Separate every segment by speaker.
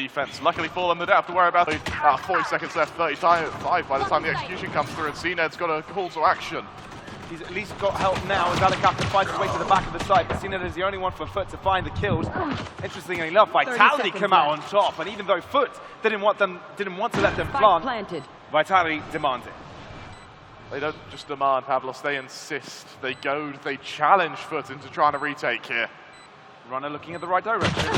Speaker 1: defense. Luckily for them, they don't have to worry about it. 40 seconds left, 35 by the time the execution comes through, and cNed's got a call to action.
Speaker 2: He's at least got help now as AtaKaptan finds his way to the back of the site, but cNed is the only one for FUT to find the kills. Interestingly enough, Vitality come out on top, and even though FUT didn't want to let them plant, Vitality demanded.
Speaker 1: They don't just demand, Pavlos, they insist, they goad, they challenge FUT into trying to retake here.
Speaker 2: Runner looking at the right direction.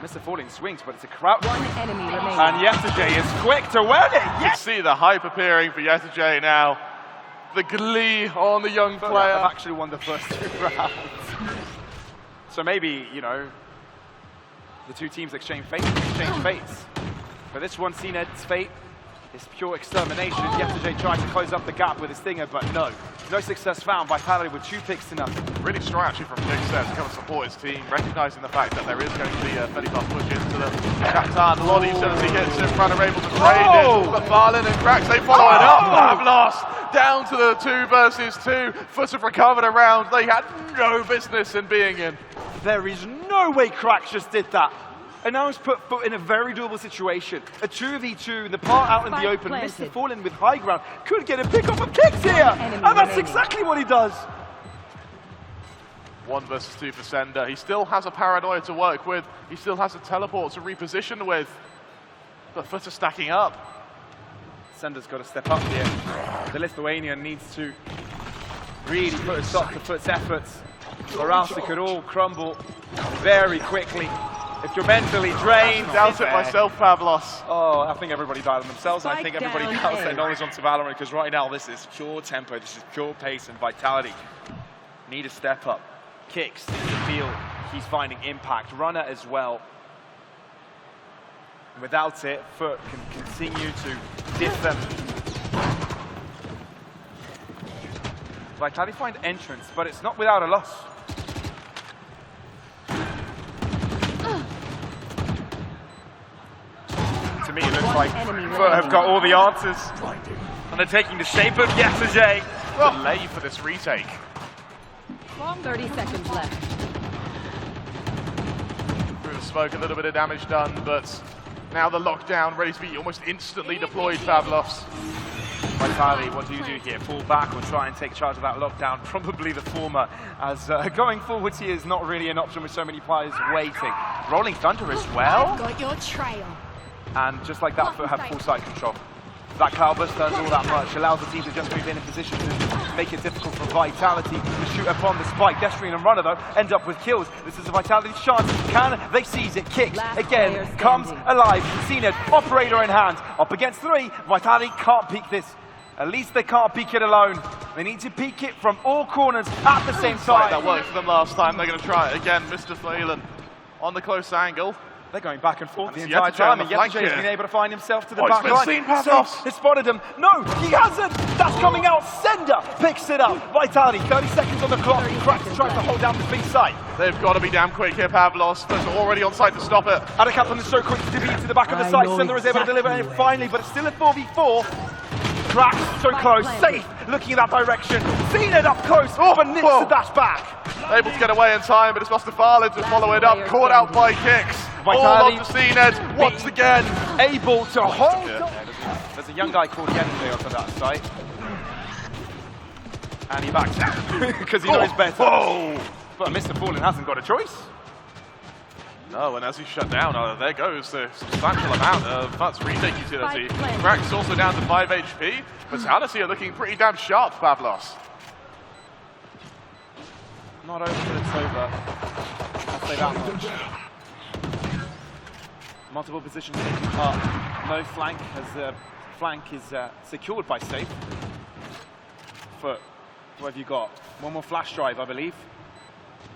Speaker 2: MrFaliN swings, but it's a crouch.
Speaker 3: One enemy remaining.
Speaker 2: And yetujey is quick to win it.
Speaker 1: You can see the hype appearing for yetujey now. The glee on the young player.
Speaker 2: I've actually won the first 2 rounds. So maybe, you know, the two teams exchange fates. For this one, cNed's fate is pure extermination. yetujey tried to close up the gap with his stinger, but no success found. Vitality with 2 picks to nothing.
Speaker 1: Really strong actually from Pexa to come and support his team, recognizing the fact that there is going to be a fairly fast push into the Kaptan. A lot of utility hits in front, are able to trade it, but VALORANT and qRaxs, they follow it up. I've lost down to the 2 versus 2. FUT have recovered a round they had no business in being in.
Speaker 2: There is no way qRaxs just did that. And now he's put FUT in a very doable situation. A 2v2, the part out in the open, MrFaliN with high ground, could get a pick off of kicks here! And that's exactly what he does!
Speaker 1: 1 versus 2 for ceNder. He still has a paranoia to work with. He still has a teleport to reposition with. But FUT are stacking up.
Speaker 2: ceNder's got to step up here. The Lithuanian needs to really put a stop to FUT's efforts, or else it could all crumble very quickly. If you're mentally drained,
Speaker 1: doubt it myself, Pavlos.
Speaker 2: Oh, I think everybody died on themselves, and I think everybody counts their knowledge onto VALORANT, because right now this is pure tempo, this is pure pace and vitality. Need to step up. Kicks in the field, he's finding impact. Runner as well. Without it, FUT can continue to diff them. Vitality find entrance, but it's not without a loss. To me, it looks like FUT have got all the answers, and they're taking the shape of yetujey.
Speaker 1: Delay for this retake.
Speaker 3: 30 seconds left.
Speaker 1: Through the smoke, a little bit of damage done, but now the lockdown ready to be almost instantly deployed, Pavlos.
Speaker 2: Vitality, what do you do here? Fall back or try and take charge of that lockdown? Probably the former, as going forwards here is not really an option with so many players waiting. Rolling Thunder as well.
Speaker 4: Got your trail.
Speaker 2: And just like that, FUT have full site control. That Cloudburst does all that much, allows the team to just move in a position to make it difficult for Vitality to shoot upon the spike. Destrian and Runner, though, end up with kills. This is a Vitality's chance. Can they seize it? Kicks again, comes alive. cNed, operator in hand, up against 3. Vitality can't peek this. At least they can't peek it alone. They need to peek it from all corners at the same time.
Speaker 1: That worked for them last time. They're going to try it again. MrFaliN on the close angle.
Speaker 2: They're going back and forth the entire time, and yetujey's been able to find himself to the back line. He spotted him. No, he hasn't. That's coming out. ceNder picks it up. Vitality, 30 seconds on the clock. qRaxs tries to hold down the big site.
Speaker 1: They've got to be damn quick here, Pavlos. FUT are already on site to stop it.
Speaker 2: AtaKaptan is so quick to be to the back of the site. ceNder is able to deliver it finally, but it's still a 4v4. qRaxs so close. Sayf looking in that direction. cNed up close, but nips the dash back.
Speaker 1: Able to get away in time, but it's MrFaliN to follow it up. Caught out by kicks.
Speaker 2: Vitality
Speaker 1: all onto cNed once again.
Speaker 2: Able to hold. There's a young guy called yetujey onto that site. And he backs out because he knows better. But MrFaliN hasn't got a choice.
Speaker 1: No, and as he shut down, there goes the substantial amount of FUT's retake utility. qRaxs also down to 5 HP. Vitality are looking pretty damn sharp, Pavlos.
Speaker 2: Not over till it's over. I'll say that much. Multiple positions taken up. No flank, as flank is secured by Sayf. FUT, what have you got? One more flash drive, I believe.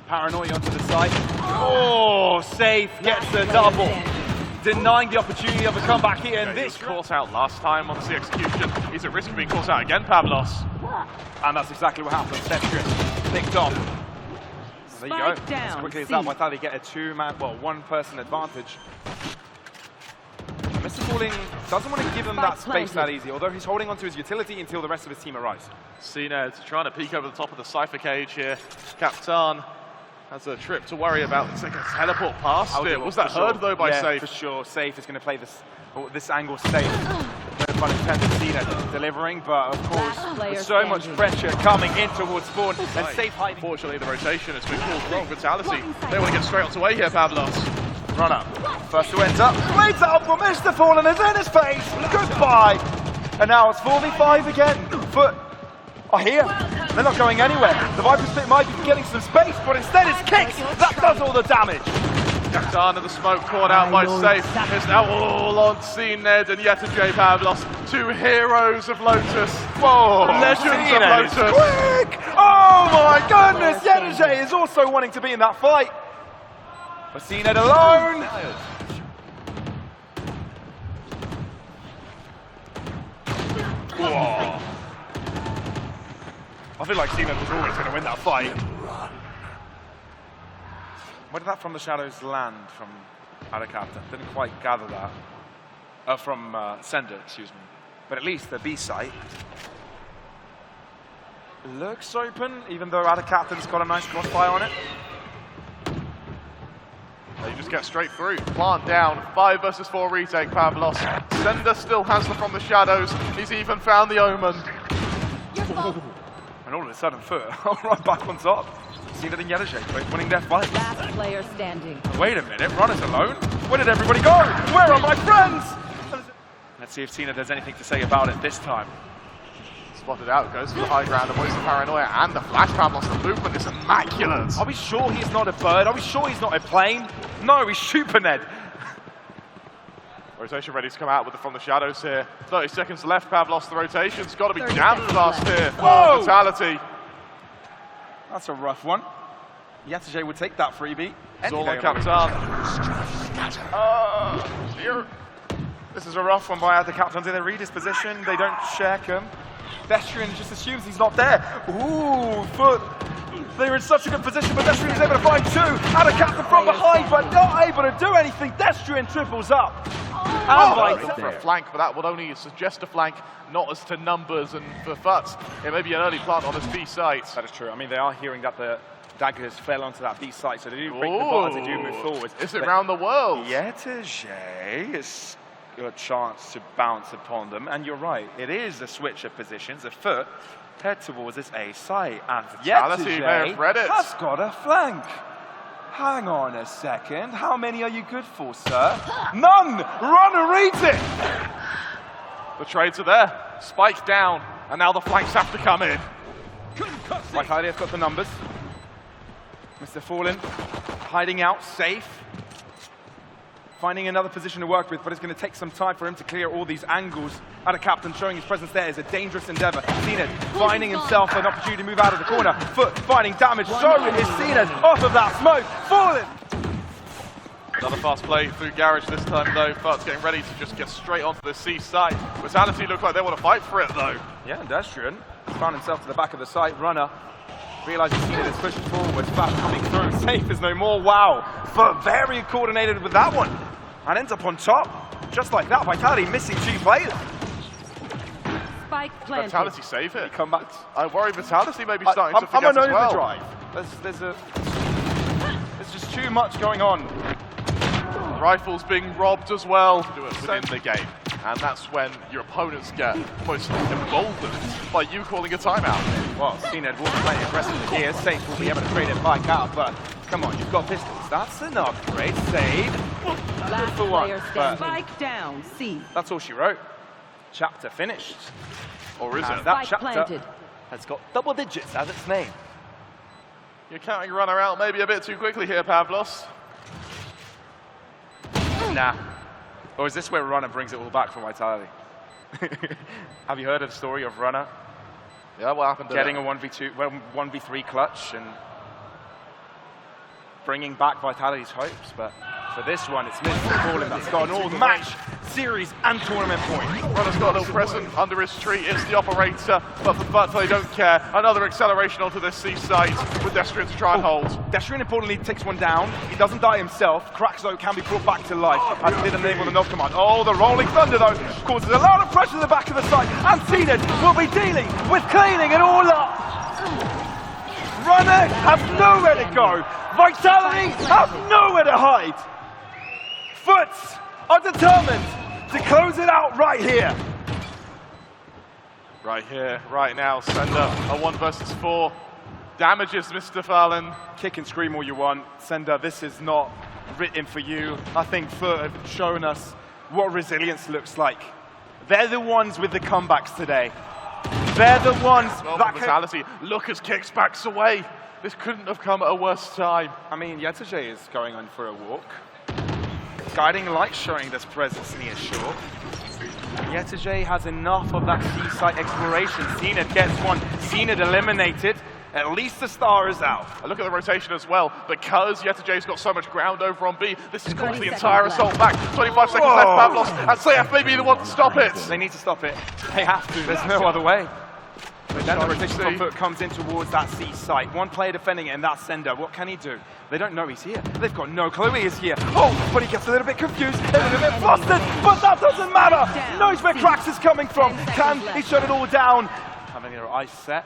Speaker 2: Paranoia onto the side. Oh, Sayf gets the double. Denying the opportunity of a comeback here. And this
Speaker 1: caught out last time on the execution. He's at risk of being caught out again, Pavlos.
Speaker 2: And that's exactly what happened. Destrian picked off. There you go. As quickly as that, Vitality get a 2-man, well, 1-person advantage. MrFaliN doesn't want to give him that space that easy, although he's holding onto his utility until the rest of his team arrives.
Speaker 1: cNed trying to peek over the top of the Cypher cage here. Kaptan has a trip to worry about. It's like a teleport past
Speaker 2: I'll
Speaker 1: it.
Speaker 2: do
Speaker 1: Was that
Speaker 2: for
Speaker 1: heard
Speaker 2: sure.
Speaker 1: though by
Speaker 2: Yeah,
Speaker 1: Sayf?
Speaker 2: for sure. Sayf is going to play this angle safe. No pun intended, cNed delivering, but of course,
Speaker 3: Last player
Speaker 2: there's so much
Speaker 3: standing.
Speaker 2: pressure coming in towards spawn, and Sayf hiding.
Speaker 1: Unfortunately, the rotation has been called wrong. Vitality, they want to get straight onto way here, Pavlos.
Speaker 2: Run up. First who ends up. Waits out for MrFaliN is in his face. Goodbye. And now it's 4v5 again. FUT are here. They're not going anywhere. The Viper Split might be getting some space, but instead it's kicks. That does all the damage.
Speaker 1: AtaKaptan in the smoke caught out by Sayf. It's now all on cNed and yetujey, Pavlos. Two heroes of Lotus. Whoa, legends of
Speaker 2: cNed is
Speaker 1: Lotus.
Speaker 2: quick. Oh my goodness. yetujey is also wanting to be in that fight. But cNed alone. Whoa. I feel like cNed was always going to win that fight. Where did that from the shadows land from AtaKaptan? Didn't quite gather that. From ceNder, excuse me. But at least the B site looks open, even though AtaKaptan's got a nice crossfire on it.
Speaker 1: They just get straight through. Plant down. 5 versus 4 retake, Pavlos. ceNder still has them from the shadows. He's even found the Omen.
Speaker 2: And all of a sudden, FUT right back on top. cNed and yetujey both winning their fight.
Speaker 3: Last player standing.
Speaker 2: Wait a minute, Runner's alone? Where did everybody go? Where are my friends? Let's see if cNed has anything to say about it this time.
Speaker 1: Spotted out, goes for the high ground, avoids the paranoia and the flash. Pavlos, the movement is immaculate.
Speaker 2: Are we sure he's not a bird? Are we sure he's not a plane? No, he's SuperNed.
Speaker 1: Rotation ready to come out with from the shadows here. 30 seconds left, Pavlos. The rotation's got to be jammed fast here for
Speaker 2: Whoa.
Speaker 1: Vitality.
Speaker 2: That's a rough one. yetujey would take that freebie.
Speaker 1: It's all on
Speaker 2: Any day of the
Speaker 1: Kaptan.
Speaker 2: week. This is a rough one by AtaKaptan. Do they read his position? They don't check him. Destrian just assumes he's not there. Ooh, FUT. They're in such a good position, but Destrian is able to find two. AtaKaptan from behind, but not able to do anything. Destrian triples up.
Speaker 1: Looking for a flank, but that would only suggest a flank, not as to numbers. And for FUT, it may be an early plant on his B site.
Speaker 2: That is true. I mean, they are hearing that the daggers fell onto that B site, so they do break the bot as they do move forward.
Speaker 1: Is it round the world?
Speaker 2: yetujey is a chance to bounce upon them, and you're right, it is a switch of positions. A FUT head towards this A site, and
Speaker 1: Vitality may
Speaker 2: yetujey
Speaker 1: have read it.
Speaker 2: has got a flank. Hang on a second, how many are you good for, sir? None! Runner reads it!
Speaker 1: The trades are there. Spike down, and now the flanks have to come in.
Speaker 2: Vitality has got the numbers. MrFaliN hiding out, safe. Finding another position to work with, but it's going to take some time for him to clear all these angles. AtaKaptan showing his presence there is a dangerous endeavor. cNed finding himself an opportunity to move out of the corner. FUT finding damage. So is cNed off of that smoke. FALLEN.
Speaker 1: Another fast play through Garage this time though. FUT's getting ready to just get straight onto the C site. Vitality look like they want to fight for it though.
Speaker 2: Yeah, Destrian found himself to the back of the site. Runner realizes cNed is pushing forward. Flash coming through. Sayf is no more. Wow. FUT very coordinated with that one. And ends up on top. Just like that, Vitality missing 2 players.
Speaker 3: Spike planted.
Speaker 1: Vitality save it.
Speaker 2: Come back.
Speaker 1: I worry Vitality may be starting to
Speaker 2: I'm
Speaker 1: forget
Speaker 2: an
Speaker 1: as well.
Speaker 2: overdrive. There's just too much going on.
Speaker 1: Rifles being robbed as well. Do it within the game. And that's when your opponents get most emboldened by you calling a timeout.
Speaker 2: Well, cNed will be playing aggressively here. Sayf will be able to trade it back out, but come on, you've got pistols. That's an upgrade. Save.
Speaker 3: Last
Speaker 2: for one,
Speaker 3: player
Speaker 2: but-
Speaker 3: standing. Spike down. C.
Speaker 2: That's all she wrote. Chapter finished.
Speaker 1: Or is
Speaker 2: And
Speaker 1: it?
Speaker 2: that
Speaker 3: Spike
Speaker 2: chapter
Speaker 3: planted.
Speaker 2: has got double digits as its name.
Speaker 1: You're counting Runner out maybe a bit too quickly here, Pavlos.
Speaker 2: Nah. Or is this where Runner brings it all back for Vitality? Have you heard of the story of Runner
Speaker 1: Yeah, what happened to
Speaker 2: getting a
Speaker 1: that?
Speaker 2: 1v2, 1v3 clutch and bringing back Vitality's hopes? But for this one, it's MrFaliN that's got an all-match series and tournament point.
Speaker 1: Runner's got a little present under his tree. It's the operator, but for FUT, they don't care. Another acceleration onto this C site with Destrian to try and hold.
Speaker 2: Destrian importantly takes one down. He doesn't die himself. qRaxs though can be brought back to life as he did enable the knock command. Oh, the rolling thunder though causes a lot of pressure to the back of the site, and cNed will be dealing with cleaning it all up. Runner have nowhere to go. Vitality have nowhere to hide. FUT are determined to close it out right here.
Speaker 1: Right here, right now, cNed, a 1 versus 4. Damages MrFaliN.
Speaker 2: Kick and scream all you want. cNed, this is not written for you. I think FUT have shown us what resilience looks like. They're the ones with the comebacks today. They're the ones that
Speaker 1: Vitality. Lucas kicks backs away. This couldn't have come at a worse time.
Speaker 2: I mean, yetujey is going on for a walk. Guiding Light showing this presence near shore. yetujey has enough of that seaside exploration. cNed gets one. cNed eliminated. At least the star is out.
Speaker 1: A look at the rotation as well. Because yetujey's got so much ground over on B, this is called the
Speaker 3: 30
Speaker 1: entire
Speaker 3: seconds
Speaker 1: assault back. 25 seconds left, Pavlos, and Sayf may be the one to stop it.
Speaker 2: They need to stop it. They have to. There's no other way. But then the rotation from FUT comes in towards that C site. One player defending it, and that's cNed. What can he do? They don't know he's here. They've got no clue he is here. Oh, but he gets a little bit confused, a little bit flustered, but that doesn't matter. Knows where qRaxs is coming from. Can he shut it all down? Having their eyes set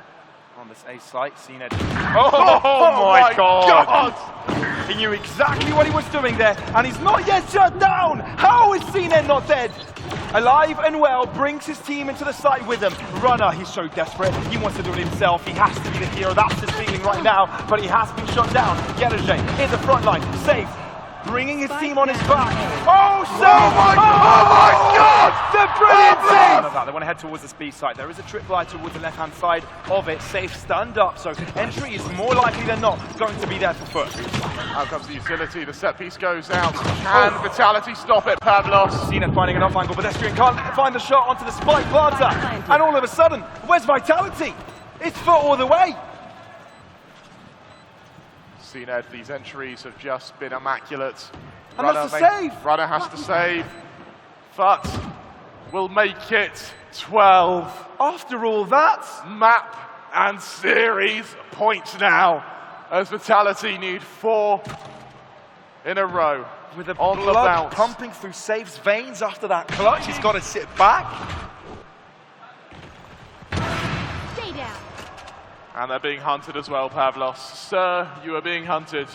Speaker 2: on this A site, cNed. Oh my God! He knew exactly what he was doing there, and he's not yet shut down. How is cNed not dead? Alive and well, brings his team into the site with him. Runner, he's so desperate. He wants to do it himself. He has to be the hero. That's his feeling right now. But he has been shut down. yetujey in the front line, safe, bringing his team on his back. Oh, so
Speaker 1: my God!
Speaker 2: The brilliant save! They want to head towards the B site. There is a trip line towards the left-hand side of it. Safe stunned up, so entry is more likely than not going to be there for FUT.
Speaker 1: Out comes the utility, the set piece goes out. Can Vitality stop it, Pavlos?
Speaker 2: cNed finding an off angle, but Destrian can't find the shot onto the spike planter. And all of a sudden, where's Vitality? It's FUT all the way.
Speaker 1: cNed, these entries have just been immaculate.
Speaker 2: And that's a save.
Speaker 1: Runner has to save. FUT will make it 12.
Speaker 2: After all that,
Speaker 1: Map and series points now, as Vitality need 4 in a row.
Speaker 2: with the
Speaker 1: on the
Speaker 2: blood
Speaker 1: bounce,
Speaker 2: pumping through Sayf's veins after that clutch, he's got to sit back.
Speaker 4: Stay down.
Speaker 1: And they're being hunted as well, Pavlos. Sir, you are being hunted.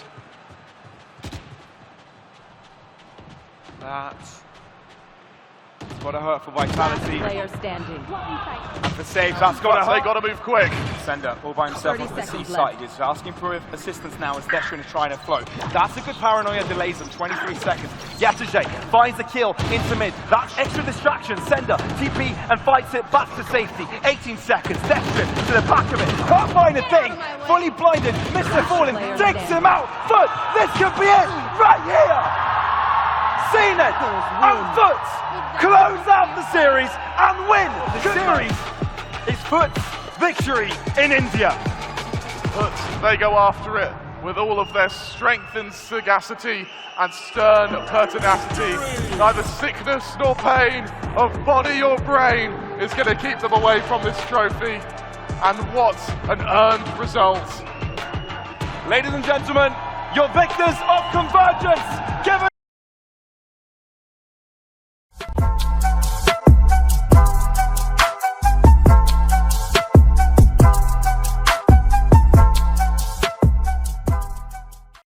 Speaker 2: That's got to hurt for Vitality.
Speaker 3: Player standing.
Speaker 2: And for Sayf, that's got to hurt.
Speaker 1: They got to move quick.
Speaker 2: cNed all by himself
Speaker 3: 30
Speaker 2: on the C
Speaker 3: seconds
Speaker 2: side.
Speaker 3: left.
Speaker 2: He's asking for assistance now as Destrian is trying to float. That's a good paranoia, delays them. 23 seconds. yetujey finds the kill into mid. That's extra distraction. cNed TP and fights it back to safety. 18 seconds. Destrian to the back of it. Can't find a thing. Fully blinded. MrFaliN takes him out. FUT, this could be it. Right here. cNed and FUT close out the series and win the series. Is FUT's victory in India.
Speaker 1: But they go after it with all of their strength and sagacity and stern pertinacity. Neither sickness nor pain of body or brain is going to keep them away from this trophy. And what an earned result.
Speaker 2: Ladies and gentlemen, your victors of Convergence, give it